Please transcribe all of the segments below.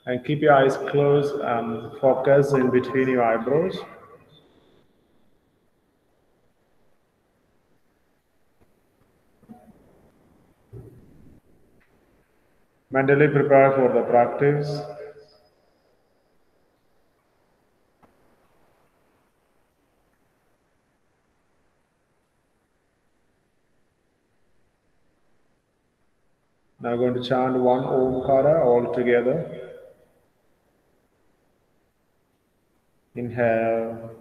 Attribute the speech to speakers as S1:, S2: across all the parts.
S1: And keep your eyes closed and focus in between your eyebrows. Mentally prepare for the practice. Now going to chant one Omkara all together. Inhale.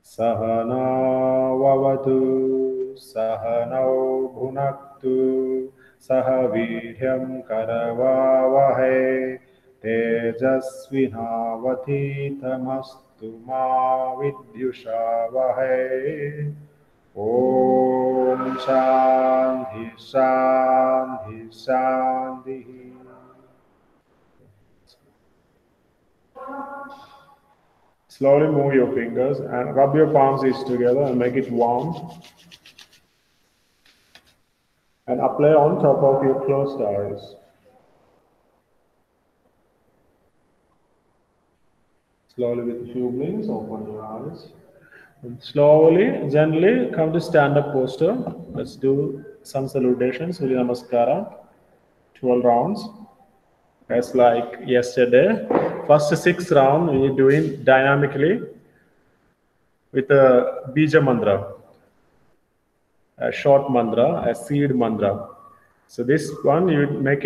S1: Sahana vavatu sahanau bhunaktu sahaviryam karavavahe tejasvinavadhitamastu ma vidyushavahe. Om Shanti Shanti Shanti. Slowly move your fingers and rub your palms each together and make it warm. And apply on top of your closed eyes. Slowly with a few blinks, open your eyes. And slowly, gently come to stand-up posture. Let's do some salutations, Surya Namaskara, 12 rounds. As like yesterday, first 6 rounds we're doing dynamically with a bija mantra, a short mantra, a seed mantra. So this one you make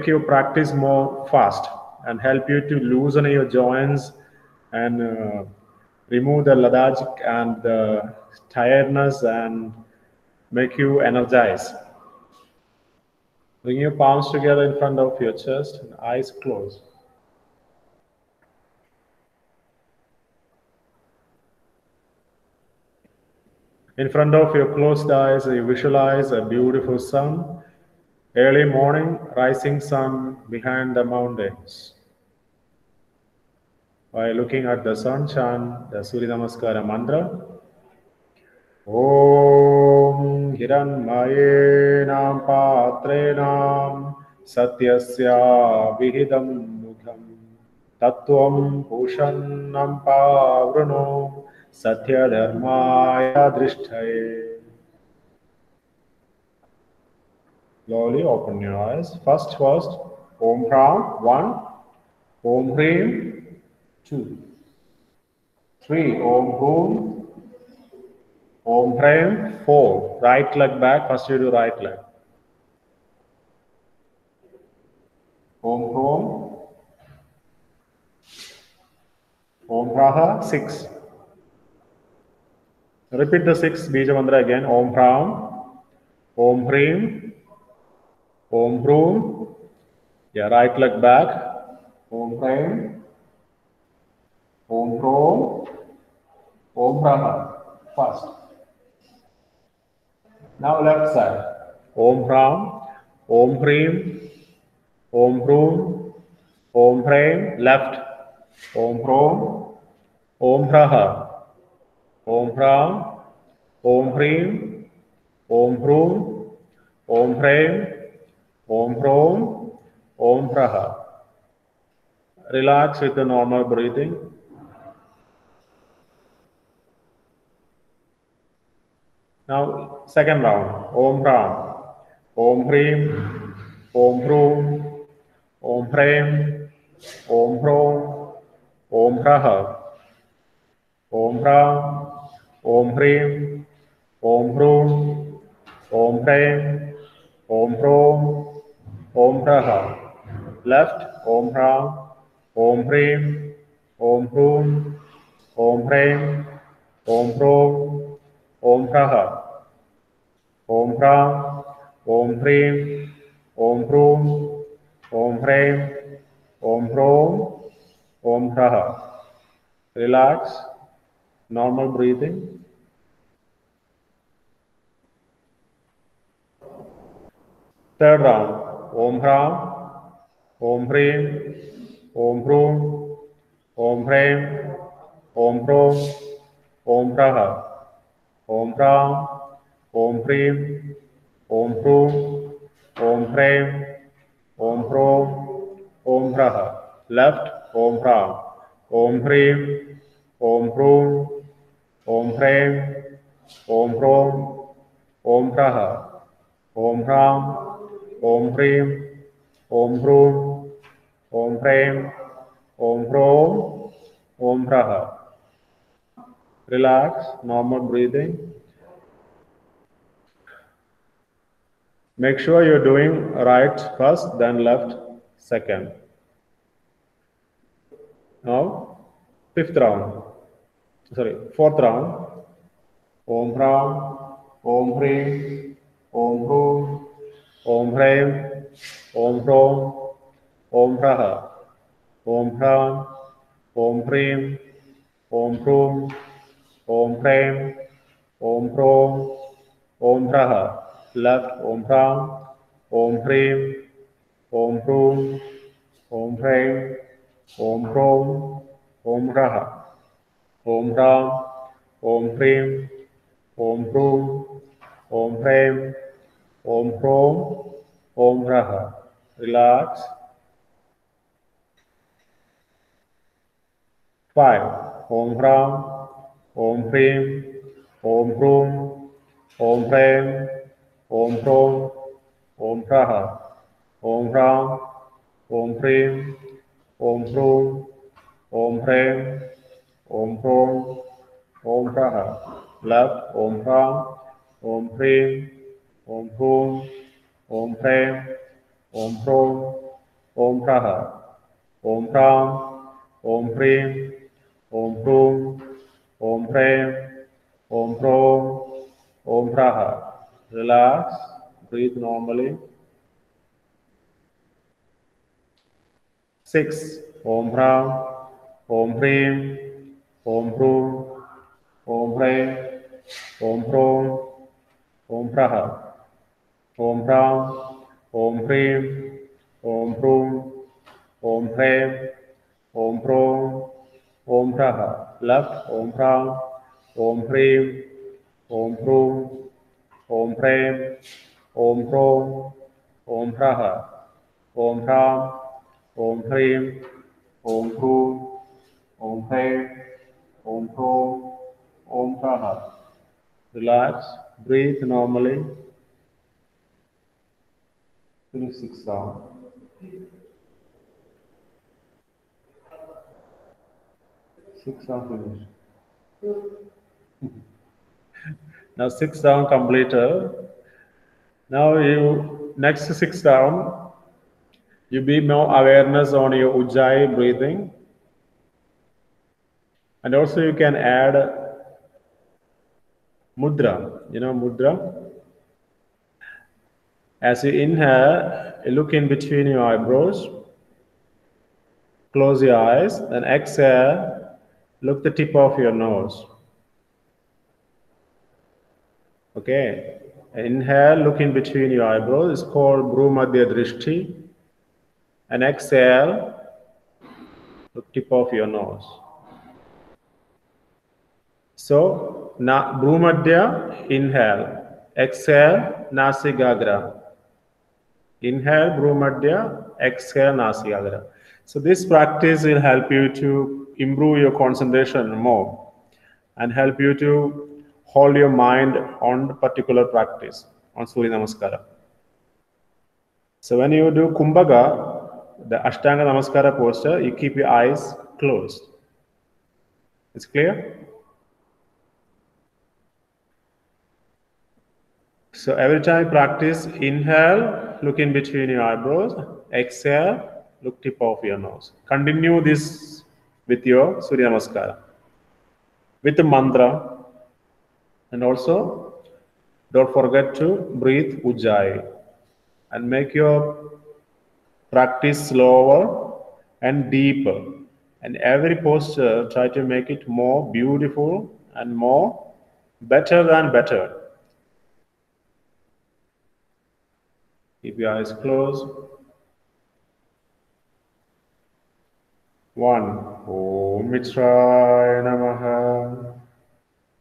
S1: your practice more fast and help you to loosen your joints and remove the lethargic and the tiredness and make you energized. Bring your palms together in front of your chest and eyes closed. In front of your closed eyes, you visualize a beautiful sun, early morning, rising sun behind the mountains. By looking at the sun, chant the Surya Namaskara mantra. Om Hiranmayena Patrenam Satyasya Vihidam Mukham Tattvam Pushannam Pavruno Satya Dharmaya Drishthaye. Slowly open your eyes. First, Om Ram, 1. Om Hrim, 2. 3. Om Hum. Om Hrim, 4. Right leg back. First you do right leg. Om Hum. Om Praha, 6. Repeat the 6 Bija Mantra again. Om Ram. Om Hrim. Om Hrum. Yeah, right leg back. Om Hrim. Om Hrum. Om Praha. First. Now left side. Om Ram. Om Hrim. Om Hrum. Om Hrim. Left. Om Hrum. Om Praha. Om Ram. Om Hrim. Om Hrum. Om Hrim. Om Hrum. Om Praha. Relax with the normal breathing. Now, second round. Om Ram. Om Hrim. Om Hrum. Om Hrim. Om Hrum. Om Praha. Om Ram. Om Hrim. Om Hrum. Om Hrim. Om Hrum. Om Praha. Left. Om Ram. Om Hrim. Om Hrum. Om Hrim. Om Hrum. Om Praha. Om Ram. Om Hrim. Om Hrum. Om Hrim. Om Hrum. Om Praha. Relax. Normal breathing. Third round. Om Ram. Om Hrim. Om Hrum, Om Hreem, Om Hrom, Om Praha, Om Ram, Om Hreem, Om Hrum, Om Hreem, Om Hrom, Om Praha. Left, Om Ram, Om Hreem, Om Hrum, Om Hreem, Om Hrom, Om Praha, Om Ram, Om Hreem, Om Hrum, Om Hreem, Om Hrom, Om Praha. Relax, normal breathing. Make sure you're doing right first, then left second. Now, fifth round. Sorry, fourth round. Om Ram, Om Hreem, Om Hrum, Om Hreem, Om Hrom, Om Praha, Om Hram, Om Hreem, Om Hrum, Om Hreem, Om Hrom, Om Praha. Left, Om Ram, Om Hreem, Om Hrum, Om Hreem, Om Hrom, Om Praha. Om Ram, Om Hreem, Om Hrum, Om Hreem, Om Hrom, Om Praha. Relax. 5. Om Hram, Om Hreem, Om Hrum, Om Hreem, Om Hrom, Om Praha. Om Ram, Om Hreem, Om Hrum, Om Hreem, Om Hrom, Om Praha. Left, Om Ram, Om Hreem, Om Hrum, Om Hreem, Om Hrom, Om Praha. Om Ram, Om Hreem, Om Hrum, Om Hreem, Om Hrom, Om Praha. Relax, breathe normally. 6. Om Ram, Om Hreem, Om Hrum, Om Hreem, Om Hrom, Om Praha. Om Ram, Om Hreem, Om Hrum, Om Hreem, Om Hrom, Om Praha. Left, Om Ram, Om Hreem, Om Hrum, Om Hreem, Om Hrom, Om Praha. Om Ram, Om Hreem, Om Hrum, Om Hreem, Om Hrom, Om Praha. Relax, breathe normally. Finish 6 round. 6 round finished. Now 6 round completed. Now you next 6 round, you be more awareness on your Ujjayi breathing. And also you can add mudra. You know mudra? As you inhale, you look in between your eyebrows. Close your eyes. Then exhale, look the tip of your nose. Okay. Inhale, look in between your eyebrows. It's called Bhrumadhya Drishti. And exhale, look tip of your nose. So, Bhrumadhya, inhale. Exhale, Nasigagra. Inhale, Bhrumadhya. Exhale, Nasigagra. So this practice will help you to improve your concentration more and help you to hold your mind on particular practice, on Surya Namaskara. So when you do Kumbhaka, the Ashtanga Namaskara posture, you keep your eyes closed. It's clear? So every time you practice, inhale, look in between your eyebrows, exhale, look tip of your nose. Continue this with your Surya Namaskara, with the mantra, and also don't forget to breathe Ujjayi and make your practice slower and deeper. And every posture, try to make it more beautiful and more better than better. Keep your eyes closed. 1. Om Mitraya Namaha.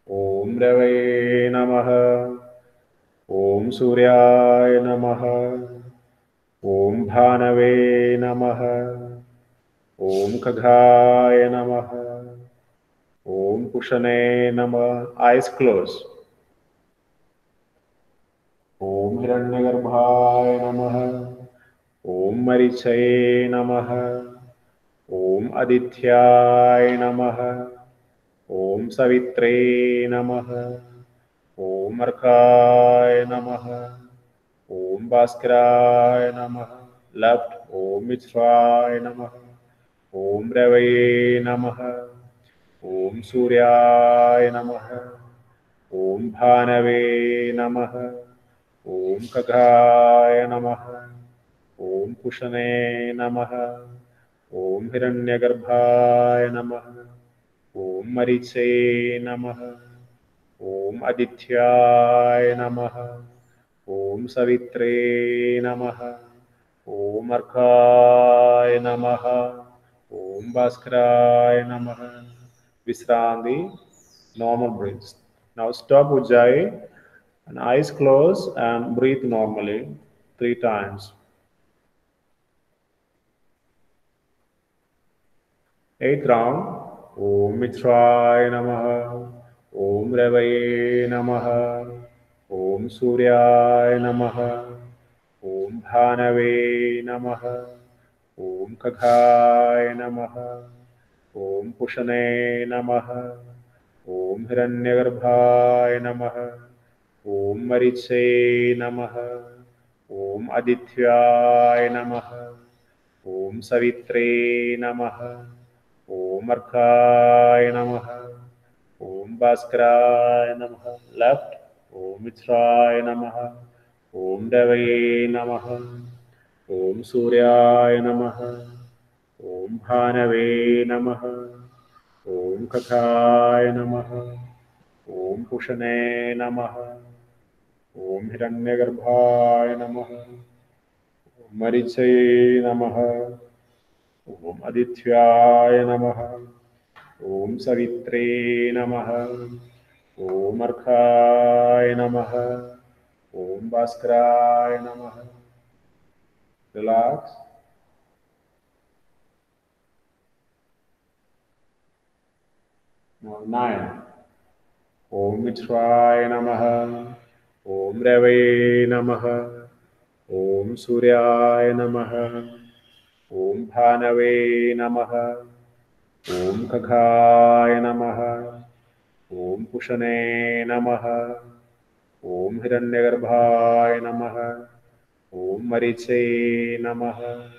S1: Om Rave Namaha. Om Suryaya Namaha. Om Bhanave Namaha. Om Kaghaya Namaha. Om Pushane Namaha. Eyes closed. Om Hiranyagarbhaya Namaha. Om Marichaye Namaha. Om Adithyaya Namaha. Om Savitre Namaha. Om Arkhaya Namaha. Om Bhaskaraya Namaha. Left. Om Mitra Namaha. Om Ravaye Namaha. Om Suryaya Namaha. Om Bhanave Namaha. Om Kaghaya Namaha. Om Pushane Namaha. Om Hiranyagarbhaya Namaha. Om Mariche Namaha. Om Adithyaya Namaha. Om Savitre Namaha. Om Arkhaya Namaha. Om Bhaskaraya Namaha. Visrandi, normal breaths. Now stop Ujjayi and eyes closed and breathe normally 3 times. 8th round. Om Mitraya Namaha. Om Ravaye Namaha. Om Suryaya Namaha. Om Bhanave Namaha. Om Kaghaya Namaha. Om Pushane Namaha. Om Hiranyagarbhaya Namaha. Om Mariche Namaha. Om Adithyaya Namaha. Om Savitre Namaha. Om Arkhaya Namaha. Om Bhaskaraya Namaha. Left. Om Mitraya Namaha. Om Davaye Namaha. Om Suryaya Namaha. Om Bhanave Namaha. Om Kathaya Namaha. Om Pushane Namaha. Om Hiranyagarbhaya Namaha. Om Marichaye Namaha. Om Adithyaya Namaha. Om Savitre Namaha. Om Arkhaya Namaha. Om Bhaskaraya Namaha. Relax. Now 9. Om Mitraya Namaha. Om Ravaye Namaha. Om Suryaya Namaha. Om Bhanave Namaha. Om Kaghaya Namaha. Om Pushane Namaha. Om Hiranyagarbhaya Namaha. Om Mariche Namaha.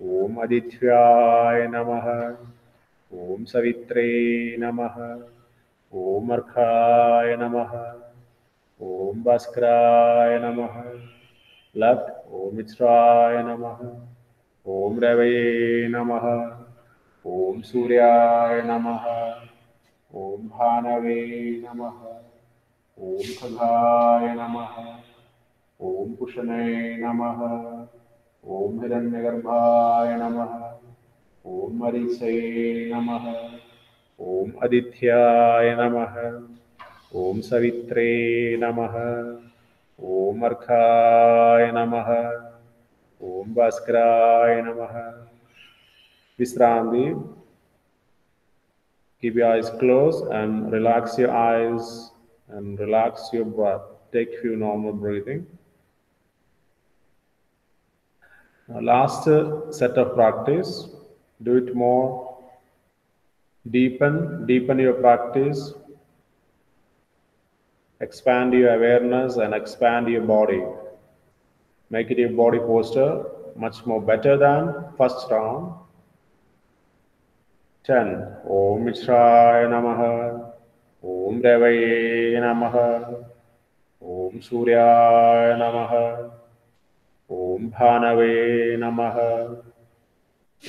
S1: Om Adithyaya Namaha. Om Savitre Namaha. Om Arkhaya Namaha. Om Bhaskaraya Namaha. Left. Om Mitraya Namaha. Om Ravaye Namaha. Om Suryaya Namaha. Om Bhanave Namaha. Om Kaghaya Namaha. Om Pushane Namaha. Om Hiranyagarbhaya Namaha. Om Marichaye Namaha. Om Adithyaya Namaha. Om Savitre Namaha. Om Arkhaya Namaha. Om Bhaskaraya Namaha. Visrandi. Keep your eyes closed and relax your eyes and relax your breath. Take few normal breathing. Now last set of practice. Do it more. Deepen your practice. Expand your awareness and expand your body. Make it your body posture much more better than first round. 10. Om Mitraya Namaha. Om Ravaye Namaha. Om Suryaya Namaha. Om Bhanave Namaha.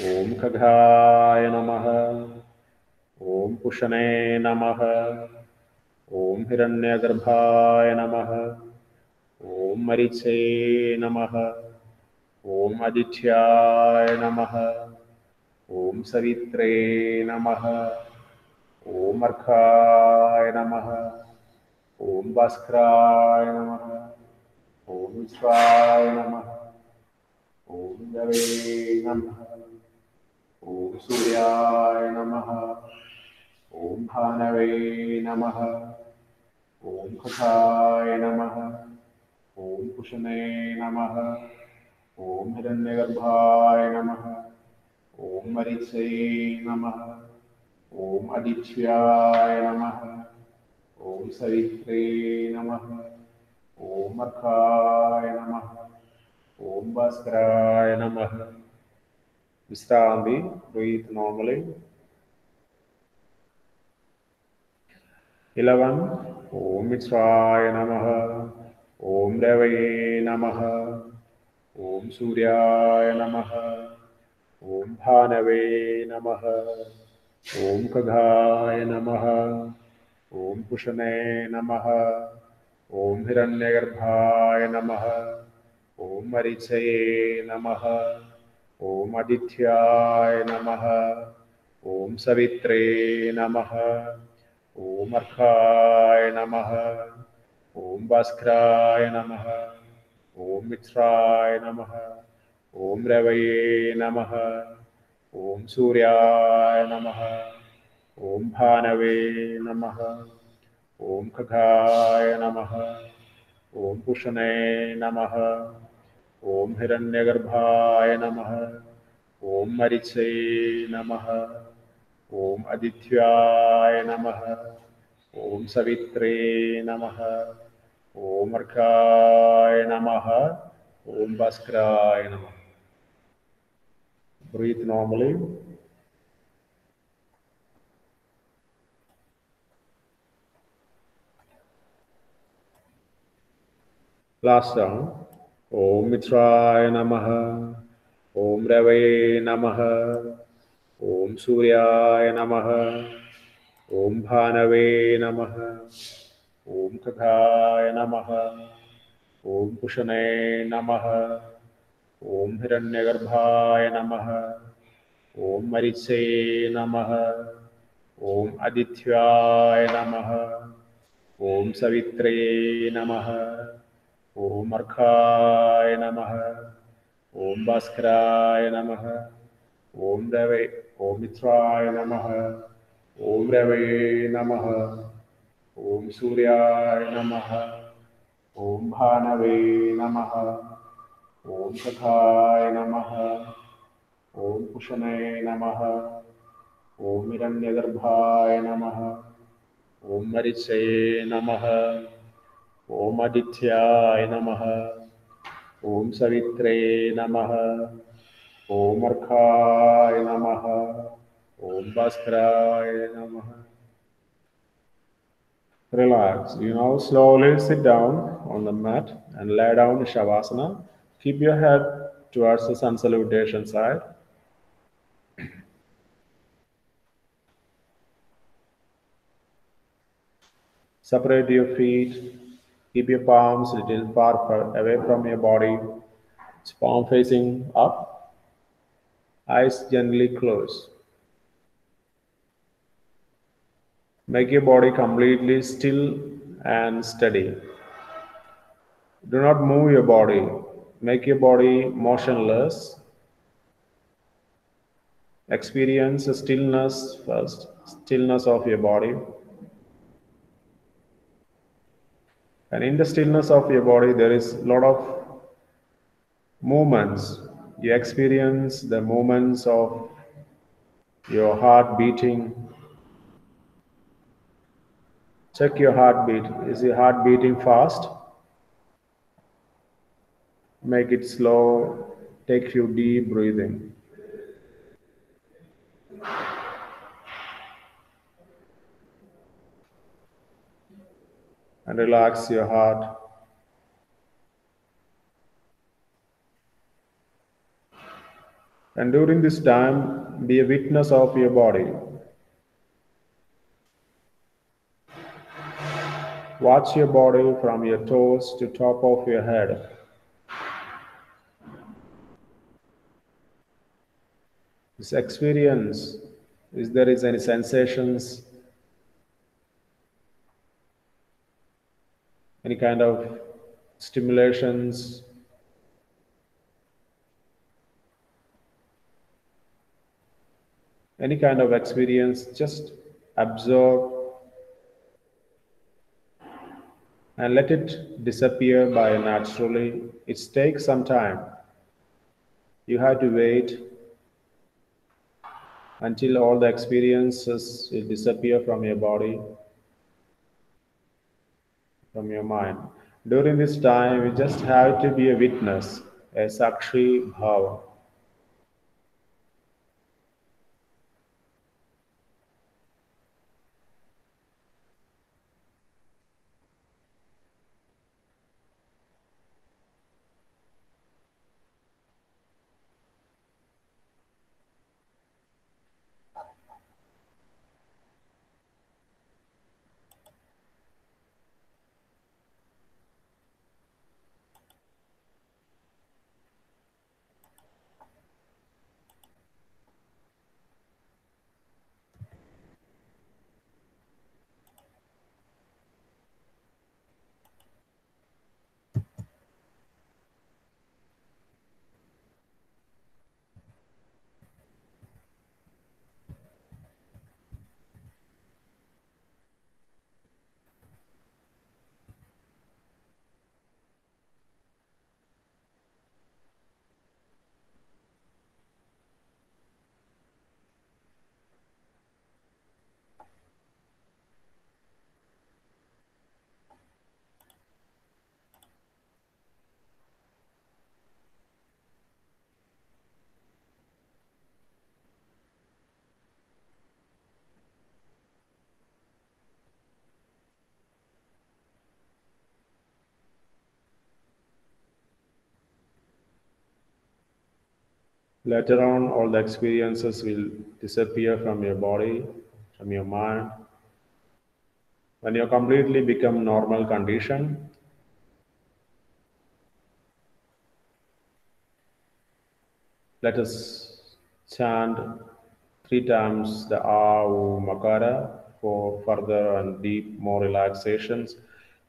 S1: Om Kaghaya Namaha. Om Pushane Namaha. Om Hiranyagarbhaya Namaha. Om Mariche Namaha. Om Adithyaya Namaha. Om Savitre Namaha. Om Arkhaya Namaha. Om Bhaskraya Namaha. Om Vishwaya Namaha. Om Yave Namaha. Om Suryaya Namaha. Om Bhanave Namaha. Om Khathaya Namaha. Om Pushane Namaha. Om Hiranyagarbhaya Namaha. Om Maritsai Namaha. Om Adithyaya Namaha. Om Savitre Namaha. Om Arkhaya Namaha. Om Bhaskaraya Namaha. Visrambi, breathe normally. 11. Om Mitsraya Namaha. Om Devaye Namaha. Om Suryaya Namaha. Om Bhanave Namaha. Om Kagaya Namaha. Om Pushane Namaha. Om Hiranyagarbhaya Namaha. Om Marichaye Namaha. Om Adithyaya Namaha. Om Savitre Namaha. Om Arkhaya Namaha. Om Bhaskraya Namaha. Om Mitsraya Namaha. Om Ravaye Namaha. Om Suryaya Namaha. Om Bhanave Namaha. Om Kagaya Namaha. Om Pushane Namaha. Om Hiranyagarbhaya Namaha. Om Marichaye Namaha. Om Adithyaya Namaha. Om Savitre Namaha. Om Arkhaya Namaha. Om Bhaskraya Namaha. Breathe normally. Last round. Om Mitraya Namaha. Om Ravaye Namaha. Om Suryaya Namaha. Om Bhanave Namaha. Om Kaghaya Namaha. Om Pushane Namaha. Om Hiranyagarbhaya Namaha. Om Marichaye Namaha. Om Adithyaya Namaha. Om Savitre Namaha. Om Arkhaya Namaha. Om Bhaskaraya Namaha. Om Deve, Om Mitraya Namaha. Om Ravaye Namaha. Om Suryaya Namaha. Om Bhanave Namaha. Om Kathaya Namaha. Om Pushane Namaha. Om Hiranyagarbhaya Namaha. Om Marichaye Namaha. Om Adithyaya Namaha. Om Savitre Namaha. Om Arkhaya Namaha. Om Bhaskaraya Namaha. Relax. You now slowly sit down on the mat and lie down in Shavasana. Keep your head towards the sun salutation side. Separate your feet. Keep your palms a little far away from your body. Palm facing up. Eyes gently closed. Make your body completely still and steady. Do not move your body. Make your body motionless. Experience the stillness first, stillness of your body. And in the stillness of your body, there is a lot of movements. You experience the movements of your heart beating. Check your heartbeat. Is your heart beating fast? Make it slow. Take few deep breathing. And relax your heart. And during this time, be a witness of your body. Watch your body from your toes to top of your head. this experience, is there is any sensations, any kind of stimulations, any kind of experience, just absorb and let it disappear by naturally. It takes some time. You have to wait until all the experiences will disappear from your body, from your mind. During this time, you just have to be a witness, a Sakshi Bhava. Later on, all the experiences will disappear from your body, from your mind. When you completely become normal condition, let us chant 3 times the A Makara for further and deep, more relaxations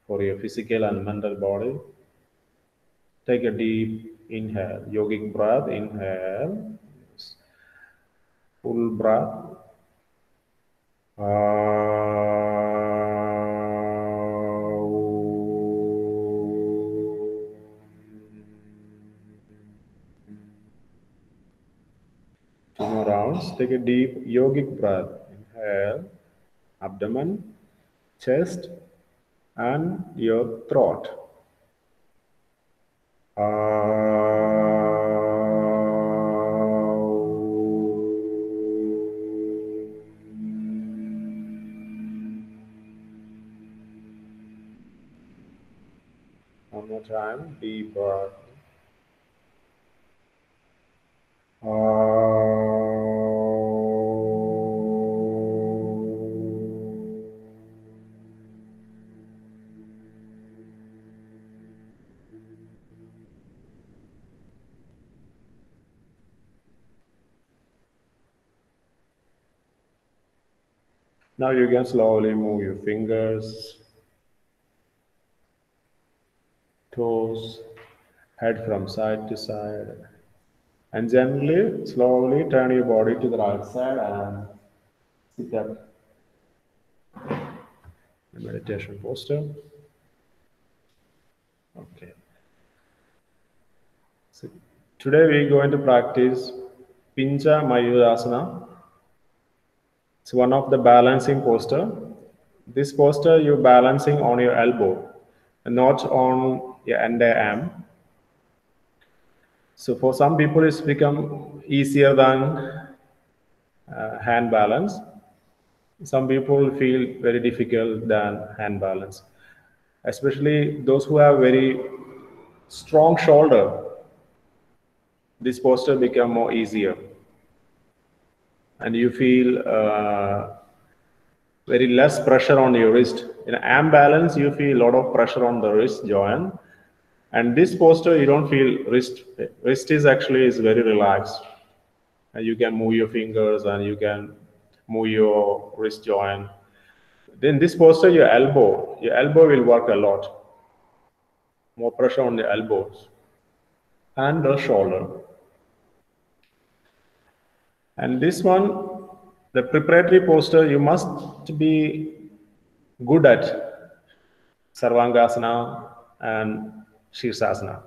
S1: for your physical and mental body. Take a deep inhale, yogic breath, inhale, full breath. Two more rounds. Take a deep yogic breath. Inhale, abdomen, chest, and your throat. One more time, deep breath. Now you can slowly move your fingers, toes, head from side to side, and gently, slowly turn your body to the right side and sit up in meditation posture. Okay. So today we're going to practice Pincha Mayurasana. It's one of the balancing posture. This posture you're balancing on your elbow, and not on your underarm. So for some people, it's become easier than hand balance. Some people feel very difficult than hand balance, especially those who have very strong shoulder. This posture become more easier, and you feel very less pressure on your wrist. In arm balance, you feel a lot of pressure on the wrist joint, and this posture you don't feel wrist. Wrist is actually is very relaxed. And you can move your fingers and you can move your wrist joint. Then this posture, your elbow will work a lot. More pressure on the elbows and the shoulder. And this one, the preparatory posture, you must be good at Sarvangasana and Shirshasana,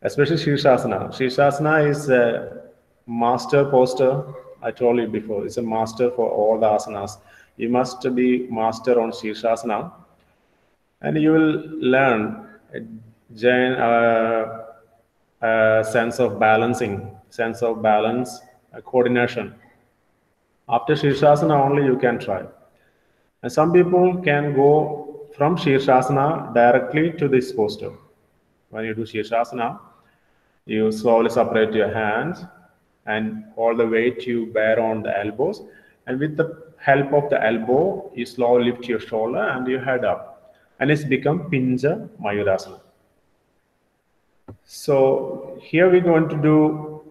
S1: especially Shirshasana. Shirshasana is a master posture. I told you before, it's a master for all the asanas. You must be master on Shirshasana, and you will learn a sense of balancing, sense of balance, coordination. After Shirshasana only you can try. And some people can go from Shirshasana directly to this posture. When you do Shirshasana, you slowly separate your hands and all the weight you bear on the elbows. And with the help of the elbow, you slowly lift your shoulder and your head up. And it's become Pinja Mayurasana. So here we're going to do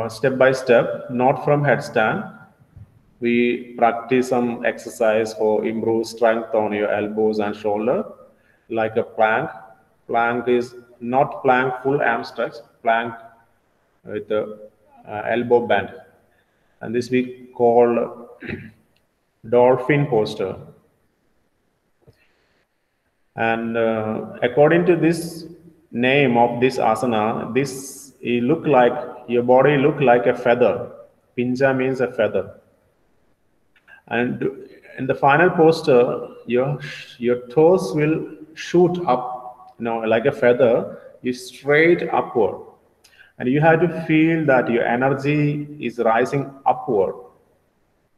S1: step by step, not from headstand. We practice some exercise for improve strength on your elbows and shoulder, like a plank. Plank is not plank full arm stretch, plank with the elbow bend. And this we call dolphin posture. And according to this name of this asana, this look like your body look like a feather. Pinja means a feather. And in the final posture, your toes will shoot up, like a feather, is straight upward. And you have to feel that your energy is rising upward.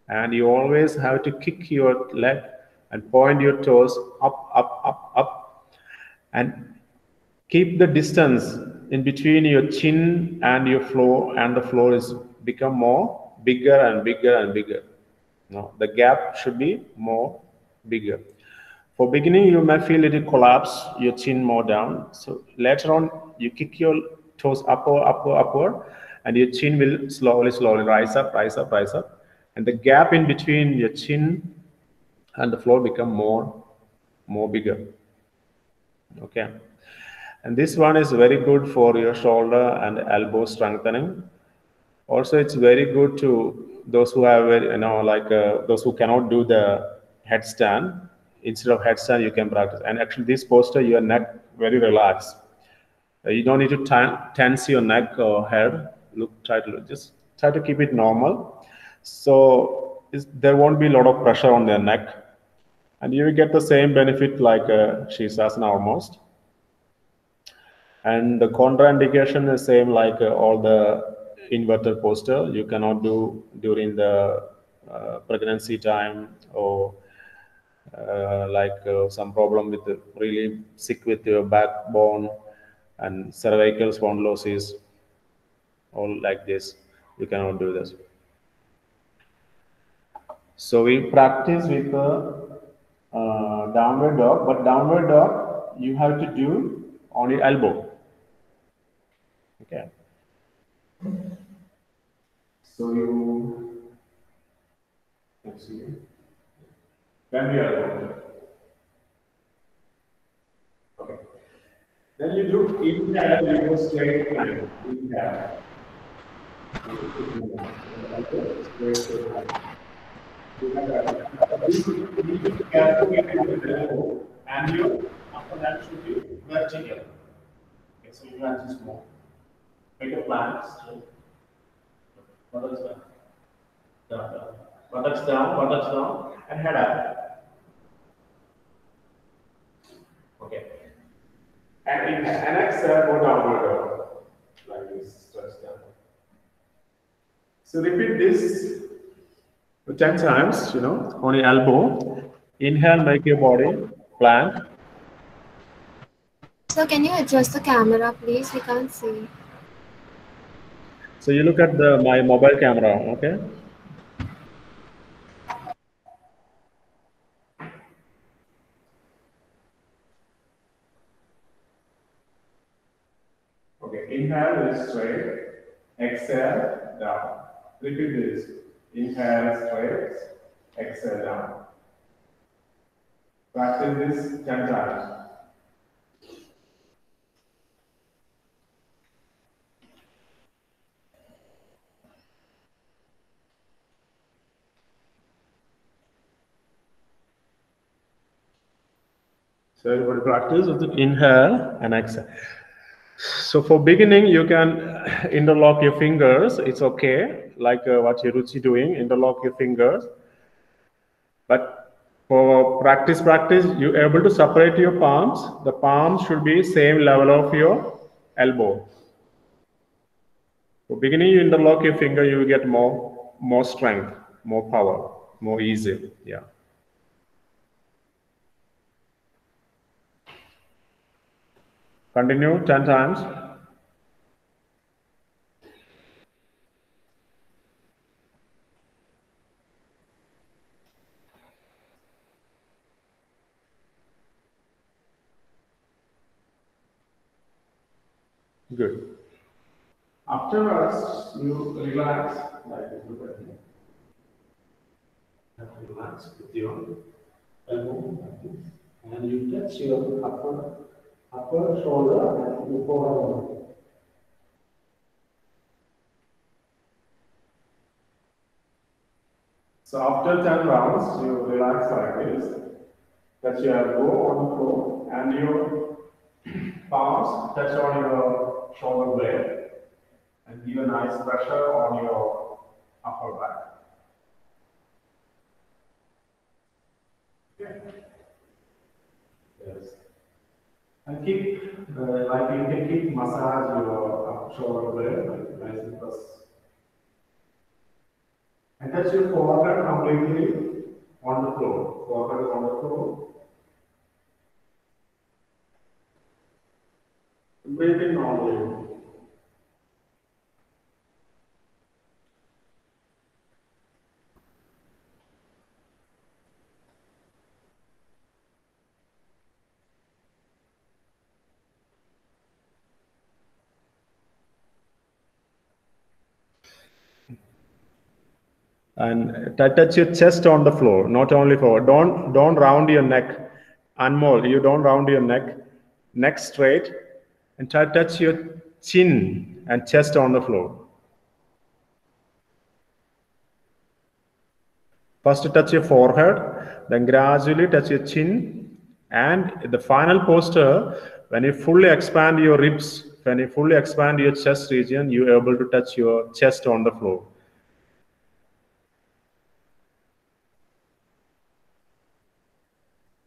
S1: And you always have to kick your leg and point your toes up, up, up, up. And keep the distance in between your chin and your floor, and the floor is become more bigger and bigger and bigger. No, the gap should be more bigger. For beginning, you may feel it collapse your chin more down. So later on, you kick your toes upward, upward, upward, and your chin will slowly, slowly rise up, rise up, rise up. And the gap in between your chin and the floor become more bigger. Okay. And this one is very good for your shoulder and elbow strengthening. Also, it's very good to those who have, those who cannot do the headstand. Instead of headstand, you can practice. And actually, this posture, your neck very relaxed. You don't need to tense your neck or head. Just try to keep it normal. So there won't be a lot of pressure on their neck, and you will get the same benefit like Shirshasana almost. And the contraindication is same like all the inverted posture. You cannot do during the pregnancy time, or some problem with really sick with your backbone and cervical spondylosis, all like this. You cannot do this. So we practice with the downward dog, but downward dog you have to do on your elbow. Okay. So let's see, bend your elbow. Okay. Then you do inhale, you go straight line. Inhale. You need to be careful with your elbow, and your upper hand should be vertical. Okay, so you have to small. Make a plank straight. Buttocks down. Down, down. Buttocks down, and head up. Okay. And exhale, go downward dog. Like this, stretch down. So repeat this 10 times, on your elbow. Inhale, make your body plank.
S2: So can you adjust the camera, please? We can't see.
S1: So you look at my mobile camera, okay? Okay, inhale is straight. Exhale, down. Repeat this. Inhale straight, exhale down. Practice this 10 times. So everybody practice with the inhale and exhale. So for beginning, you can interlock your fingers. It's okay, like what Hiruchi doing, interlock your fingers. But for practice, you're able to separate your palms. The palms should be same level of your elbow. For beginning, you interlock your finger, you will get more strength, more power, more easy. Yeah. Continue 10 times. Good. Afterwards, you relax, like look at me. Relax with your elbow like this. And you touch your upper shoulder and you forward. So after 10 rounds, you relax like this. Touch your elbow on the floor and your palms touch on your shoulder blade and give a nice pressure on your upper back. Okay. Yes. And keep, like you can keep massage your shoulder blade, like nice and press. And touch your forehead completely on the floor. Forehead on the floor. Breathe in normally. And touch your chest on the floor, not only forward. Don't round your neck. Anmol, you don't round your neck straight, and touch your chin and chest on the floor. First touch your forehead, then gradually touch your chin, and the final posture, when you fully expand your ribs, when you fully expand your chest region, you are able to touch your chest on the floor.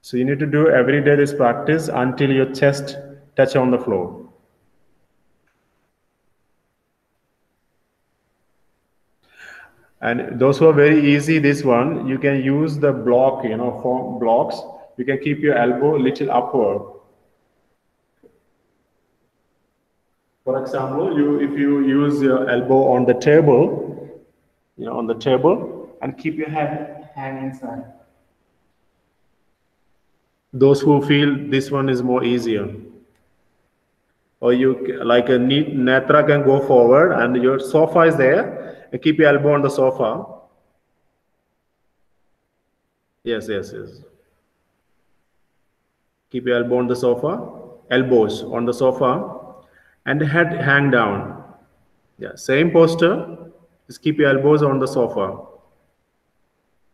S1: So you need to do every day this practice until your chest touch on the floor. And those who are very easy, this one, you can use the block, form blocks. You can keep your elbow a little upward. For example, if you use your elbow on the table, on the table, and keep your head hang inside. Those who feel this one is more easier. Or you, like a neat Netra can go forward and your sofa is there, and keep your elbow on the sofa. Yes. Keep your elbow on the sofa, elbows on the sofa, and head hang down. Yeah, same posture. Just keep your elbows on the sofa.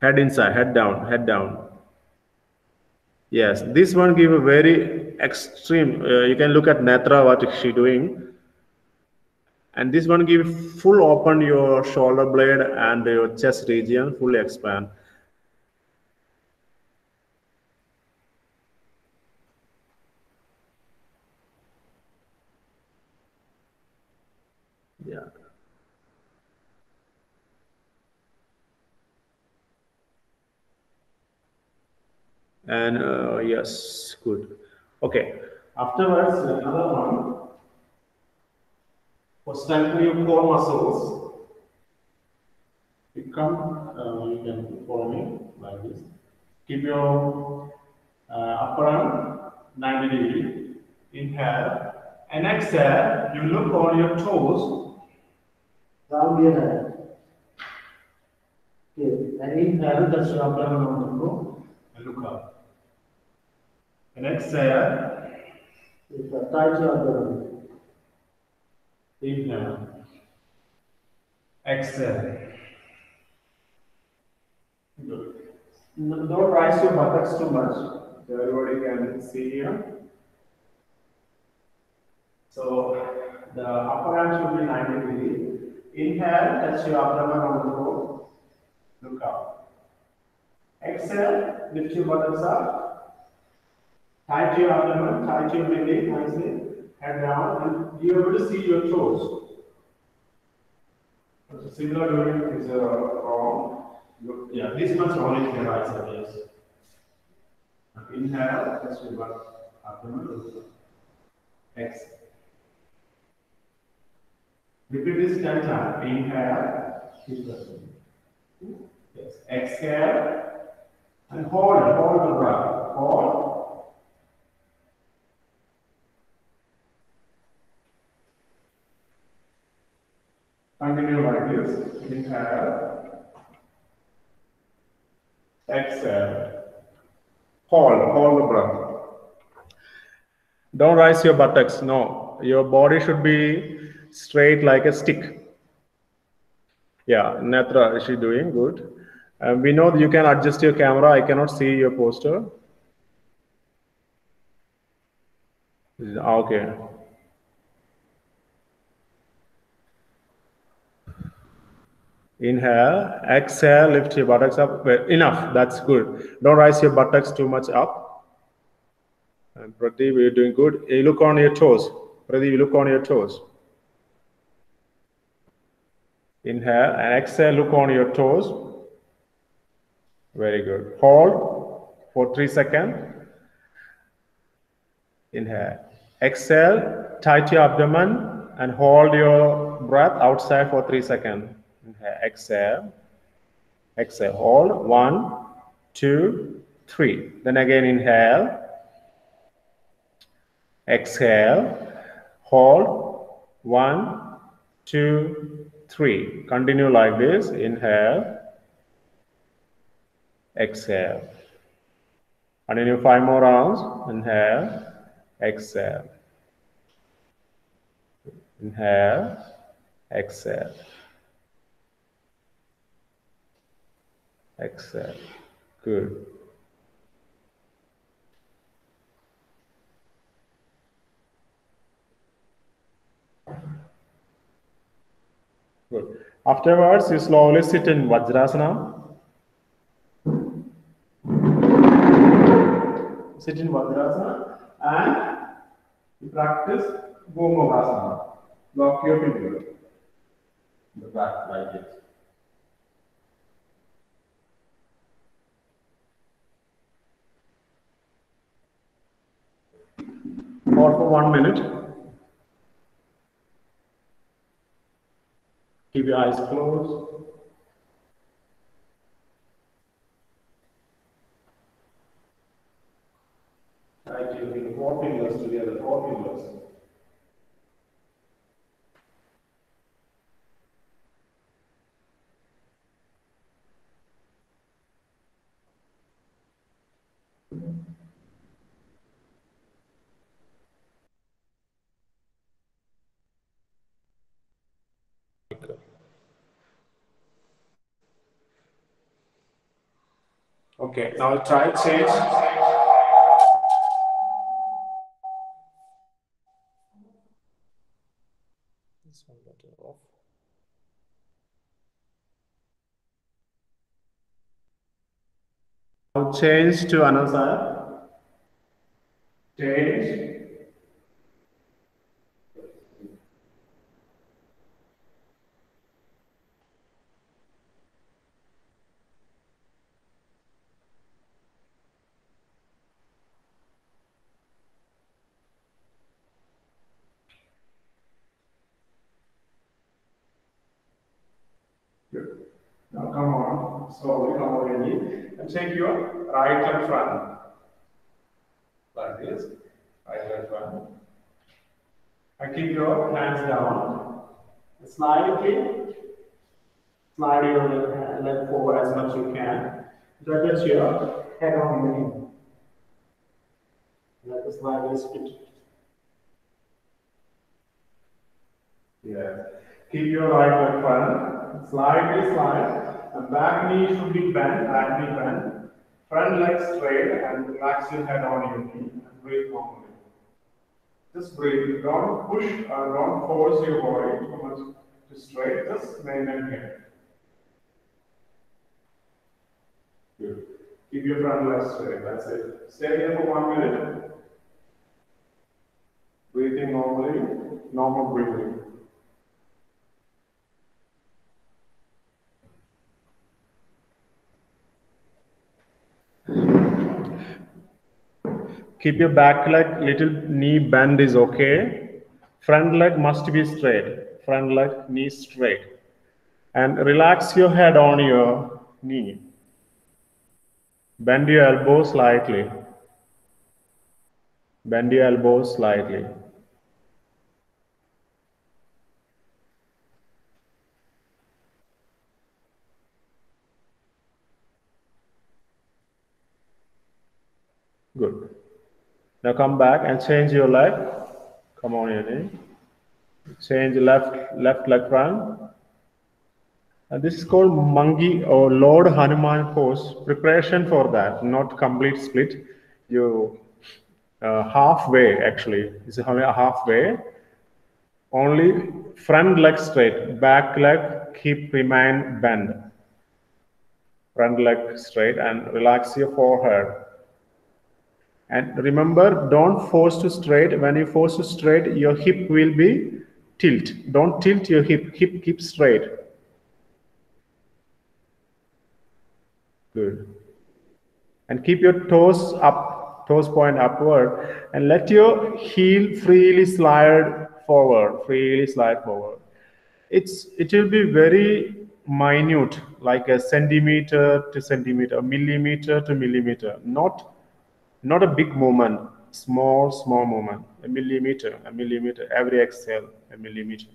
S1: Head inside, head down. Yes, this one give a very extreme. You can look at Netra, what is she doing. And this one give full open your shoulder blade and your chest region, fully expand. Yeah. And yes, good. Okay. Afterwards, another one. For strengthening your core muscles, you can follow me like this. Keep your upper arm 90 degree. Inhale and exhale. You look on your toes.
S3: Round your head. Okay. And inhale, touch your abdomen on the floor.
S1: And look up. And exhale.
S3: Tight your abdomen.
S1: Inhale. Exhale. Good. Don't rise your buttocks too much. So everybody can see here. So the upper hand should be 90 degrees. Inhale, touch your abdomen on the floor. Look up. Exhale, lift your buttocks up. Tight your abdomen, tight your belly nicely. Head down, and you're able to see your toes. So similar doing is wrong. Yeah, this much only to the right side, yes. Inhale, touch your butt, abdomen. Exhale. Repeat this 10 times. Inhale, keep breathing. Yes. Exhale, and hold the breath. Hold. Continue like this. Inhale. Exhale. Hold the breath. Don't rise your buttocks, no. Your body should be straight like a stick. Yeah, Netra, is she doing good? We know that you can adjust your camera. I cannot see your poster. Okay. Inhale, exhale, lift your buttocks up. Well, enough, that's good. Don't rise your buttocks too much up. And Pradeep, you're doing good. You look on your toes. Pradeep, you look on your toes. Inhale and exhale, look on your toes. Very good. Hold for 3 seconds. Inhale. Exhale, tight your abdomen and hold your breath outside for 3 seconds. Inhale, exhale. Exhale, hold. 1, 2, 3. Then again, inhale. Exhale. Hold. 1, 2, 3. Continue like this. Inhale. Exhale. Continue 5 more rounds. Inhale. Exhale. Inhale. Exhale. Exhale. Good. Good. Afterwards, you slowly sit in Vajrasana. Sit in Vajrasana and you practice Gomukhasana. Lock your finger in the back like this. Hold for 1 minute. Keep your eyes closed. Try to bring 4 fingers together, 4 fingers. Okay, now try change. This one better off. Now change to another side. Change. Good. Now come on, slowly come over here and take your right and front. Like this, right and front. And keep your hands down. Slightly Slide your leg forward as much as you can. Touch your head on your knee. Let the slide is fit. Yeah. Keep your right leg front. Slightly slide. The back knee should be bent. Back knee bent. Front leg straight and relax your head on your knee and breathe normally. Just breathe. Don't push or don't force your body too much to straight. Just maintain here. Good. Keep your front leg straight. That's it. Stay here for 1 minute. Breathing normally. Normal breathing. Keep your back leg, little knee bend is okay. Front leg must be straight. Front leg, knee straight. And relax your head on your knee. Bend your elbow slightly. Bend your elbow slightly. Good. Now come back and change your leg. Come on your knee. Change left leg front. And this is called Mangi or Lord Hanuman pose. Preparation for that, not complete split. You halfway actually. It's only halfway. Only front leg straight, back leg keep remain bend. Front leg straight and relax your forehead. And remember, don't force to straight. When you force to straight, your hip will be tilt. Don't tilt your hip. Hip keep straight. Good. And keep your toes up, toes point upward, and let your heel freely slide forward. Freely slide forward. It will be very minute, like a centimeter to centimeter, millimeter to millimeter. Not a big movement, small movement, a millimeter, every exhale, a millimeter.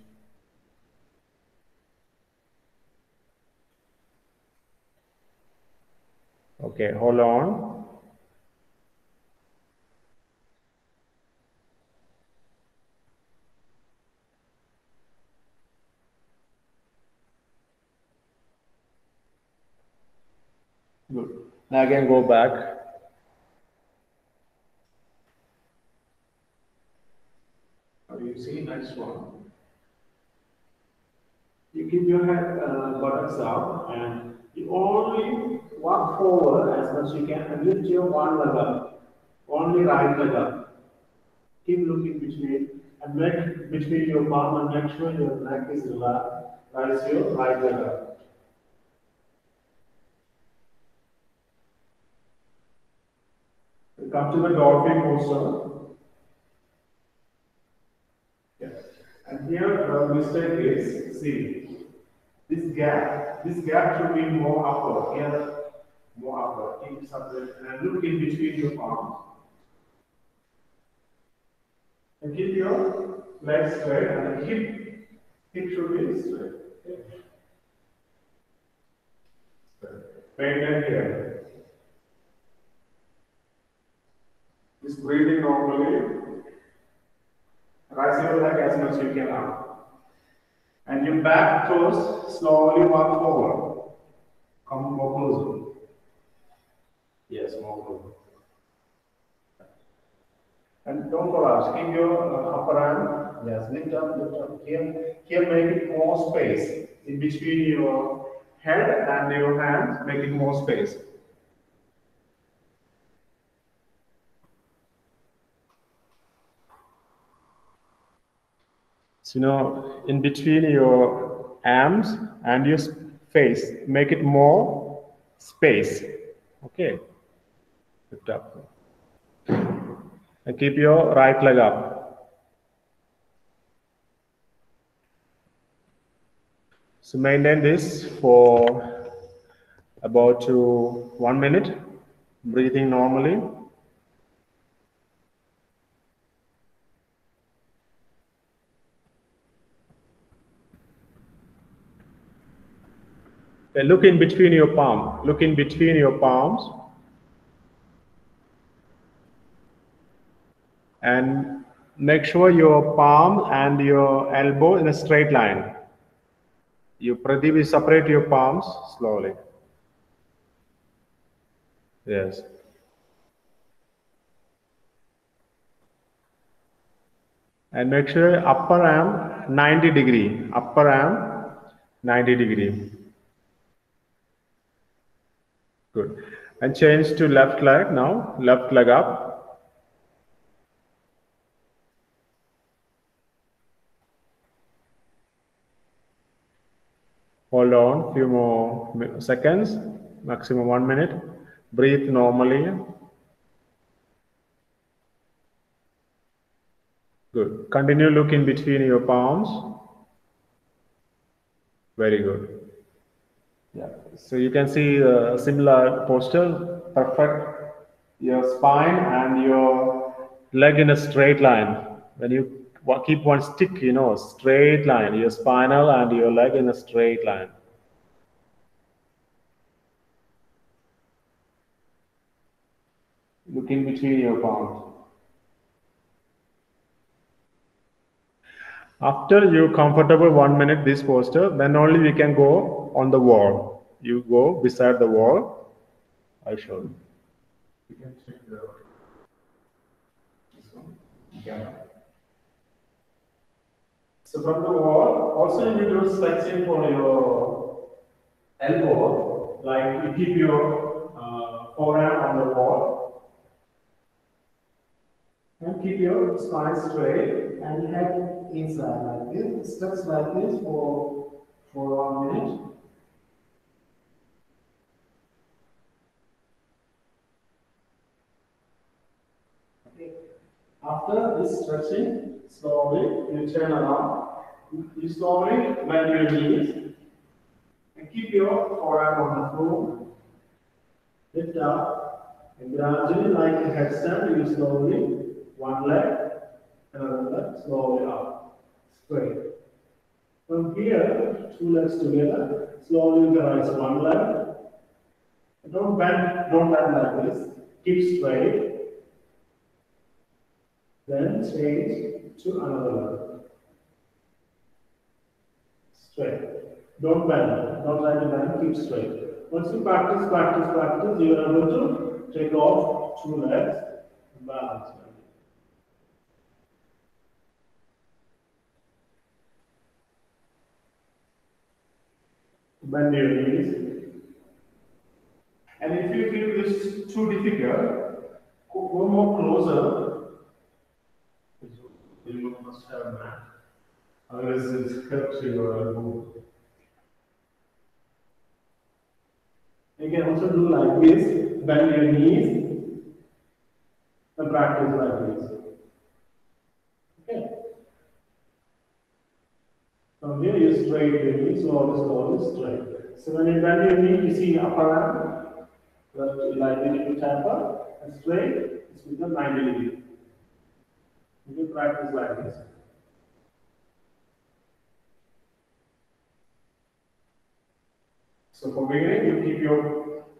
S1: Okay, hold on. Good. Now again, go back. You see next one. You keep your head buttocks up and you only walk forward as much as you can and lift your one leg up. Only right leg up. Keep looking between and make between your palm and make sure your neck is relaxed. Rise your right leg up. Come to the dolphin posture. Yes. And here the mistake is, see, this gap should be more upward. Here, more upward. Keep separate and look in between your palms. And keep your legs straight and the hip should be straight. Maintain here. Just breathing normally. Rise your leg as much as you can up. And your back toes slowly walk forward. Come more closer. Yes, more closer. And don't collapse. Keep your upper arm. Yes, lift up. Here make it more space. In between your head and your hands, make it more space. So now, in between your arms and your face, make it more space. Okay. Lift up. And keep your right leg up. So maintain this for about 1 minute, breathing normally. Okay, look in between your palm. Look in between your palms. And make sure your palm and your elbow in a straight line. You Pradeep, you separate your palms slowly. Yes. And make sure upper arm 90 degree. Upper arm 90 degree. Good. And change to left leg now. Left leg up. Hold on few more seconds, maximum 1 minute. Breathe normally. Good. Continue look in between your palms. Very good. Yeah. So you can see a similar posture, perfect. Your spine and your leg in a straight line. When you keep one stick, straight line, your spinal and your leg in a straight line. Look in between your palms. After you're comfortable 1 minute this posture, then only we can go on the wall. You go beside the wall. I show you. You can check this one. Yeah. So from the wall, also you will do stretching for your elbow, like you keep your forearm on the wall and keep your spine straight and head inside like this, stretch like this for 1 minute. Okay. After this stretching, slowly you turn around. You slowly bend your knees and keep your forearm on the floor. Lift up and gradually, like a headstand, you slowly one leg, another leg, slowly up, straight. From here, two legs together, slowly you rise one leg. Don't bend like this. Keep straight. Then change to another leg. Straight. Don't bend. Don't try to bend. Keep straight. Once you practice, you are able to take off two legs and balance. Bend your knees. And if you feel this too difficult, go more closer. You must have a mat. Otherwise, it helps your elbow. You can also do like this, bend your knees, and practice like this. Okay. From here, you straight your knees, slowly straight. So when you bend your knee, you see upper arm, like you taper, and straight, it's with the 90 degree. You can practice like this. So for beginning, you keep your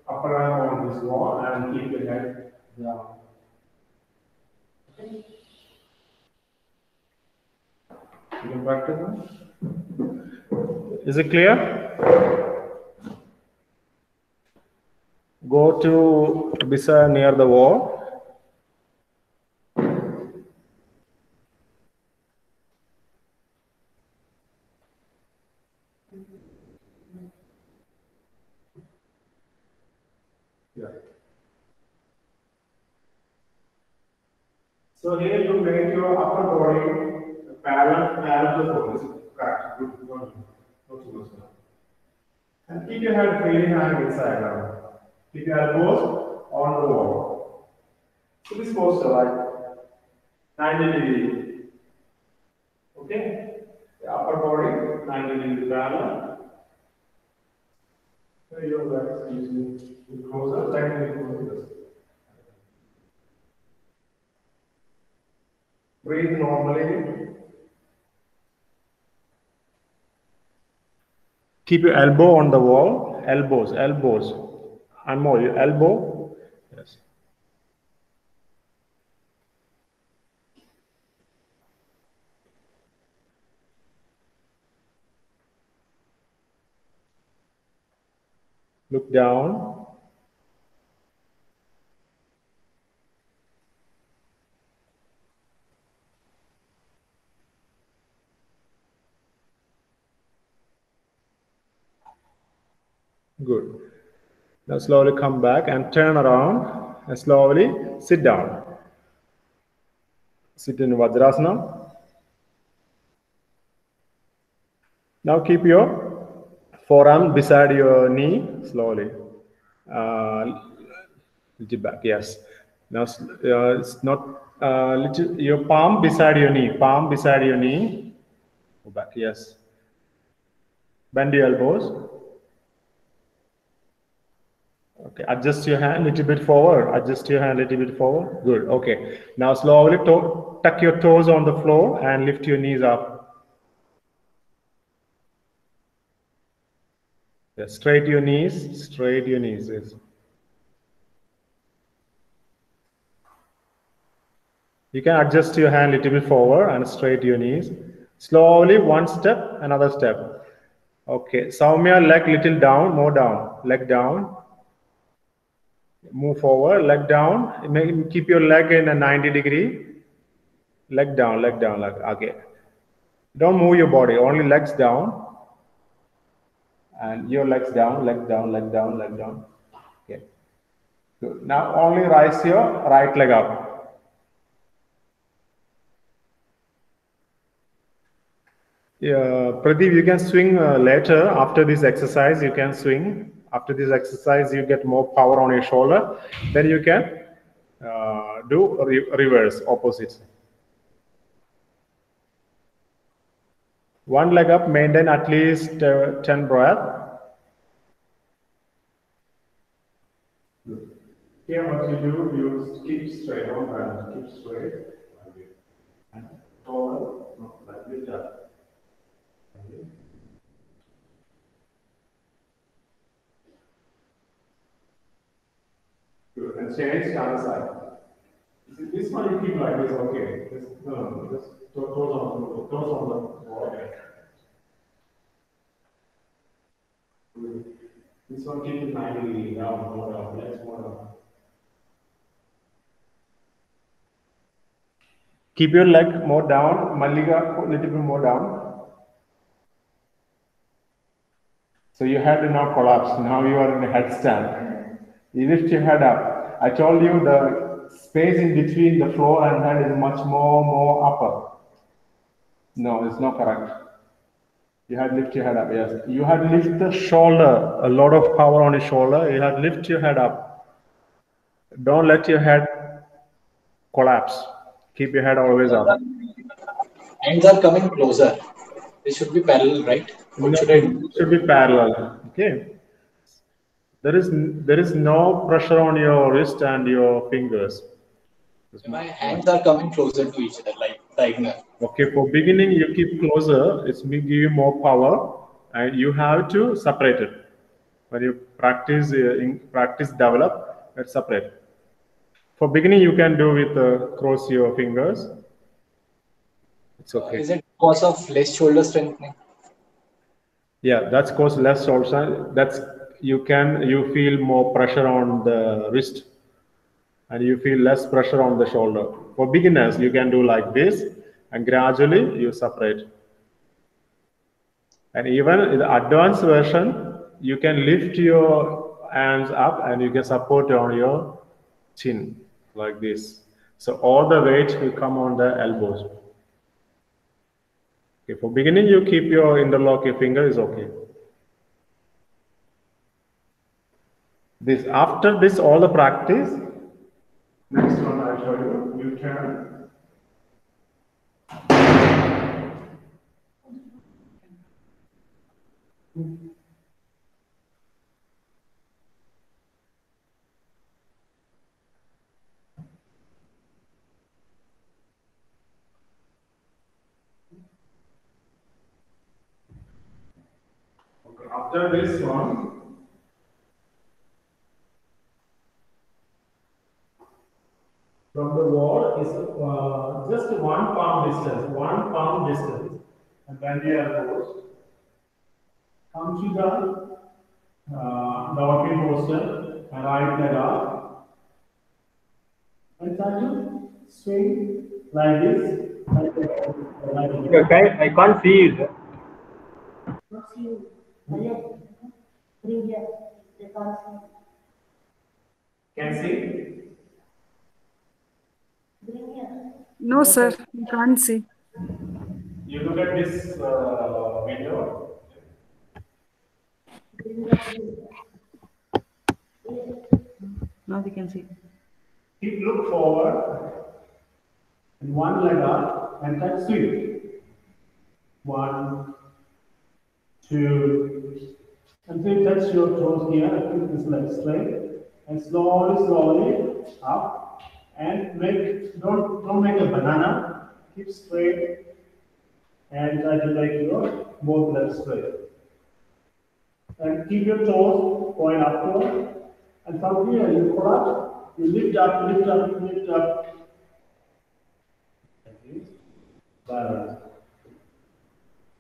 S1: upper arm on this wall and keep your head down. Okay. You can practice that. Is it clear? Go to beside near the wall. Yeah. So here you make your upper body parallel to the correct. Good. Not too much now. And keep your head freely hanging inside now. Keep your elbows on the wall. So this posture like 90 degree. Okay? The upper body 90 degree parallel. So your legs usually closer, slightly closer. Breathe normally. Keep your elbow on the wall elbows, elbows. And more, your elbow. Yes. Look down. Good. Now slowly come back and turn around and slowly sit down. Sit in Vajrasana. Now keep your forearm beside your knee slowly. Little back, yes. Now it's not your palm beside your knee. Palm beside your knee. Go back, yes. Bend your elbows. Okay, adjust your hand a little bit forward. Adjust your hand a little bit forward. Good. Okay. Now slowly tuck your toes on the floor and lift your knees up. Yes, straight your knees. Straight your knees. Yes. You can adjust your hand a little bit forward and straight your knees. Slowly, one step, another step. Okay. Soumya, leg little down, more down. Leg down. Move forward, leg down. Keep your leg in a 90-degree. Leg down, leg down, leg. Okay. Don't move your body, only legs down. And your legs down, leg down, leg down, leg down. Okay. Good. Now only rise your right leg up. Yeah, Pradeep, you can swing later. After this exercise, you can swing. After this exercise, you get more power on your shoulder. Then you can do reverse, opposite. One leg up, maintain at least 10 breaths. Here, what you do, you keep straight on and keep straight. And forward, like this. Good. And change the other side. This one you keep like this, okay. No, just toes on the wall. Good. This one keep it 90 down, more down, legs more down. Keep your leg more down, Malika a little bit more down. So your head will not collapse. Now you are in a headstand. You lift your head up. I told you the space in between the floor and head is much more upper. No, it's not correct. You had to lift your head up, yes. You had to lift the shoulder, a lot of power on your shoulder. You had to lift your head up. Don't let your head collapse. Keep your head always up.
S4: Hands are coming closer. They should be parallel, right? What should I do?
S1: It should be parallel. Okay. There is no pressure on your wrist and your fingers.
S4: My hands are coming closer to each other, like diagonal.
S1: Okay, for beginning, you keep closer. It's will give you more power, and you have to separate it. When you practice, develop, it's separate. For beginning, you can do with cross your fingers. It's okay.
S4: Is it because of less shoulder strengthening?
S1: Yeah, that's cause less shoulder. That's you feel more pressure on the wrist, and you feel less pressure on the shoulder. For beginners, you can do like this, and gradually you separate. And even in the advanced version, you can lift your hands up and you can support on your chin like this. So all the weight will come on the elbows. Okay, for beginning, you keep your interlock your finger is okay. After this, all the practice. Next one I'll show you. You turn. Okay, after this one, from the wall is just 1 palm distance, 1 palm distance. And bend your elbows. Come to the working posture and right leg up. And try to swing like this.
S5: I can't see it.
S1: Can see?
S6: No, sir, you can't see.
S1: You look at this video.
S7: Now they can see.
S1: Keep look forward and one leg up and touch swing. 1, 2, until you touch your toes here, keep this leg straight and slowly up and don't make a banana. Keep straight and try to make your both legs straight. And keep your toes going upward. And from here you pull up, you lift up. Balance.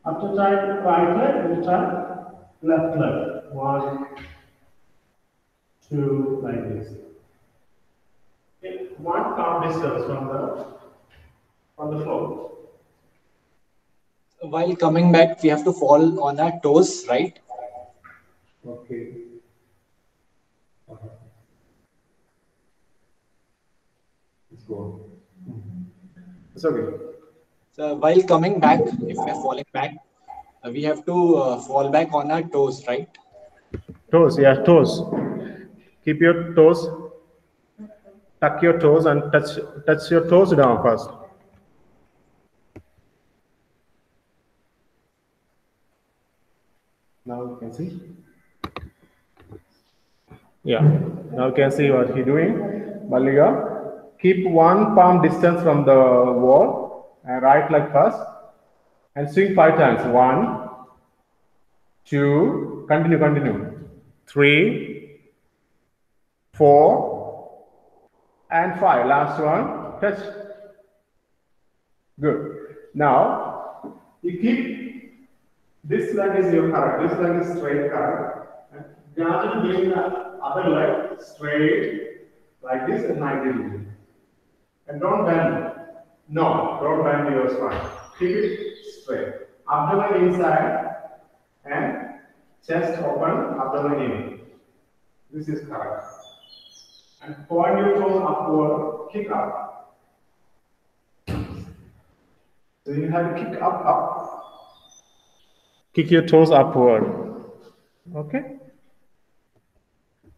S1: After time right leg, this time left leg. 1, 2, like this. Okay. 1 palm distance from the floor.
S4: While coming back, we have to fall on our toes, right?
S1: Okay. Let's go. It's okay.
S4: So while coming back, if we are falling back, we have to fall back on our toes, right?
S1: Toes, yeah, toes. Keep your toes, tuck your toes and touch your toes down first. Now you can see. Yeah, now you can see what he's doing. Maliga, keep 1 palm distance from the wall and right leg first and swing 5 times. 1, 2, continue. 3, 4, and 5. Last one, touch. Good. Now, you keep this leg is your correct, this leg is straight correct. And gradually bring the other leg straight like this at 90 degrees. And don't bend. No, don't bend your spine. Keep it straight. Abdomen inside and chest open, abdomen in. This is correct. And point your toes upward, kick up. So you have to kick up. Kick your toes upward. Okay?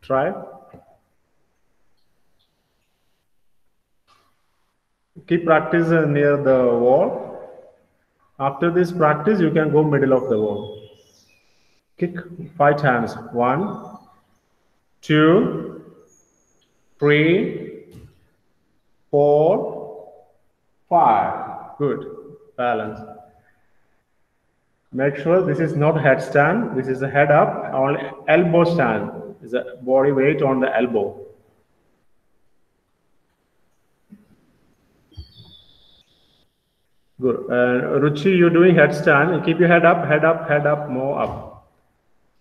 S1: Try. Keep practice near the wall. After this practice, you can go middle of the wall. Kick 5 times. 1, 2, 3, 4, 5. Good. Balance. Make sure this is not headstand. This is a head up. Only elbow stand. Is a body weight on the elbow. Good. Ruchi, you're doing headstand. Keep your head up, more up.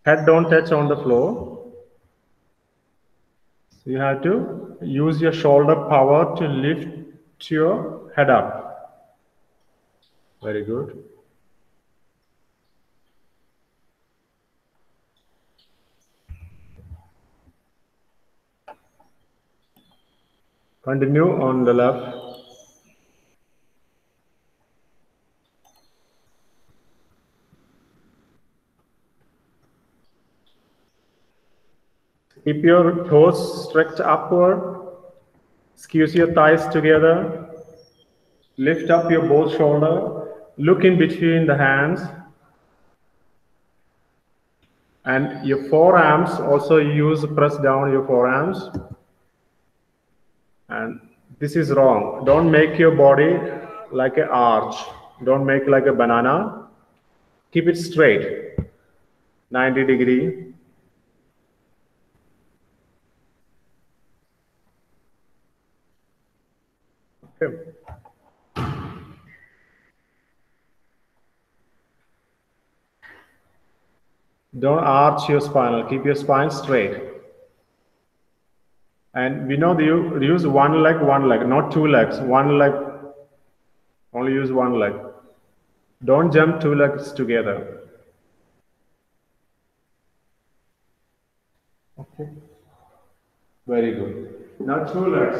S1: Head don't touch on the floor. So you have to use your shoulder power to lift your head up. Very good. Continue on the left. Keep your toes stretched upward. Squeeze your thighs together. Lift up your both shoulder. Look in between the hands. And your forearms, also use press down your forearms. And this is wrong. Don't make your body like an arch. Don't make like a banana. Keep it straight. 90 degree. Okay. Don't arch your spine. Keep your spine straight. And we know that you use one leg, not two legs. One leg. Only use one leg. Don't jump two legs together. Okay. Very good. Now two legs.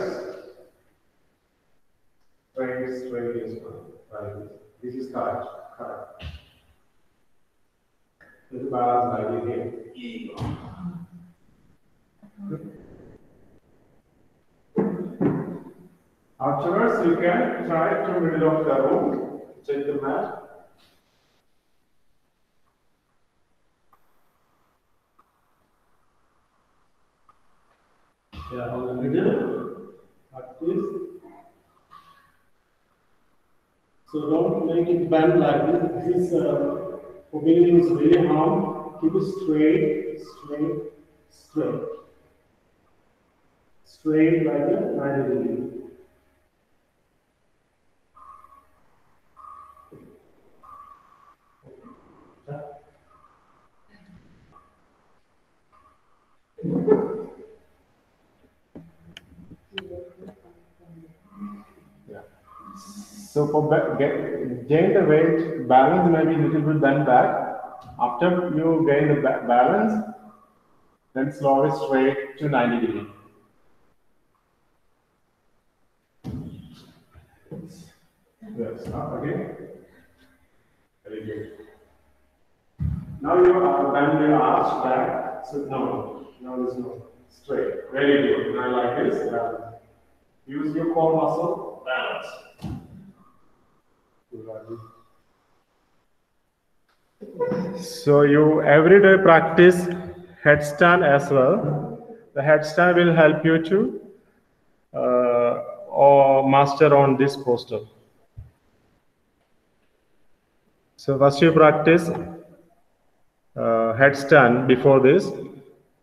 S1: Straight is one. Right. This is correct. Correct. This is balance like here. Afterwards, you can try to middle of the room. Check the mat. Yeah, on the middle, like this. So don't make it bend like this. This opening is really hard. Keep it straight, straight, straight. Straight like a 90 degree. So for gain the weight, balance maybe a little bit bend back. After you gain the balance, then slowly straight to 90 degree. Yes, again. Very good. Now you bend your arch back. So no, there's no straight. Very good. Now like this. Use your core muscle. Balance. So you everyday practice headstand as well. The headstand will help you to or master on this posture. So first you practice headstand before this.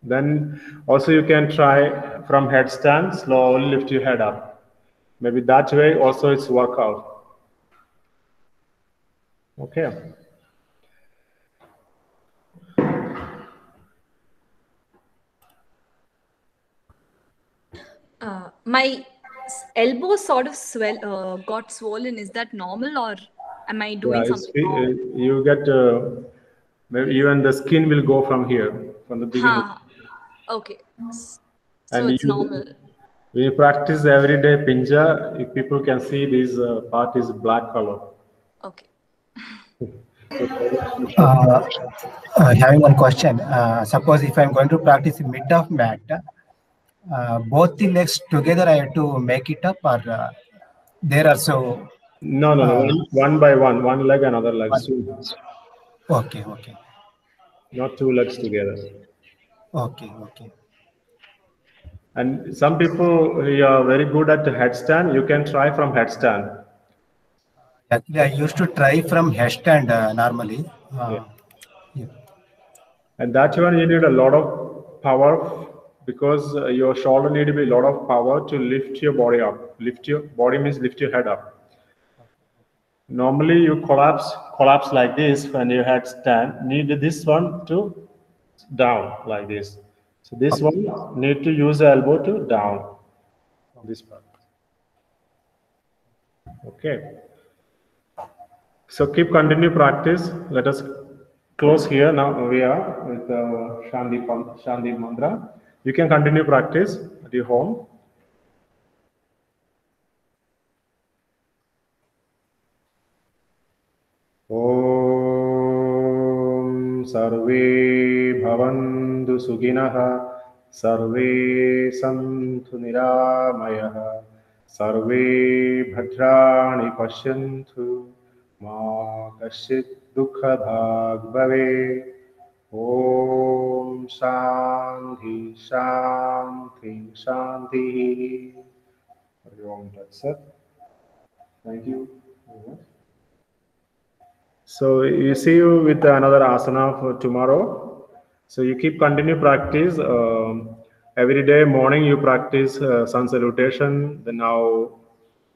S1: Then also you can try from headstand, slowly lift your head up. Maybe that way also it's workout. Okay.
S5: My elbow sort of got swollen. Is that normal, or am I doing something wrong?
S1: You get maybe even the skin will go from here from the beginning.
S5: Okay, so
S1: And
S5: it's normal.
S1: When you practice every day pinja, if people can see this part is black color.
S5: Okay.
S8: Having one question. Suppose if I'm going to practice mid of mat, both the legs together I have to make it up, or there are so.
S1: No. One by one leg, another leg.
S8: Okay.
S1: Not two legs together.
S8: Okay.
S1: And some people who are very good at headstand, you can try from headstand.
S8: Actually, I used to try from headstand normally.
S1: Yeah. And that one you need a lot of power because your shoulder need to be a lot of power to lift your body up. Lift your body means lift your head up. Normally you collapse like this when your headstand. Need this one to down like this. So this one need to use the elbow to down. This part. Okay. So continue practice. Let us close here. Now we are with Shanti mantra. You can continue practice at your home. Om Sarve Bhavantu Suginaha Sarve Santu Niramayah Sarve Bhadrani Pashyantu Ma Kashit Dukha Bhag Bhave. Om Shanti Shanti Shanti. Om Tat Sat. Thank you very much. So you see you with another asana for tomorrow. So you continue practice. Every day morning you practice sun salutation. Then now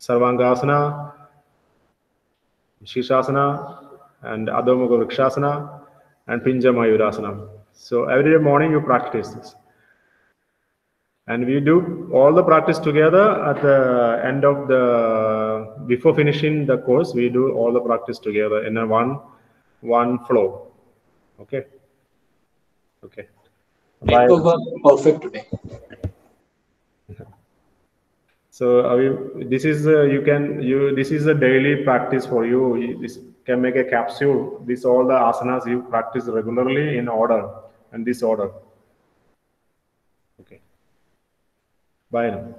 S1: Sarvangasana, Shishasana, and Adho Mukha Vrikshasana, and Pinja Mayurasana. So every morning you practice this. And we do all the practice together at the end of before finishing the course, we do all the practice together in a one flow. Okay. Okay.
S4: It was perfect today.
S1: So this is this is a daily practice for you. This can make a capsule. This all the asanas you practice regularly in order and this order. Okay. Bye now.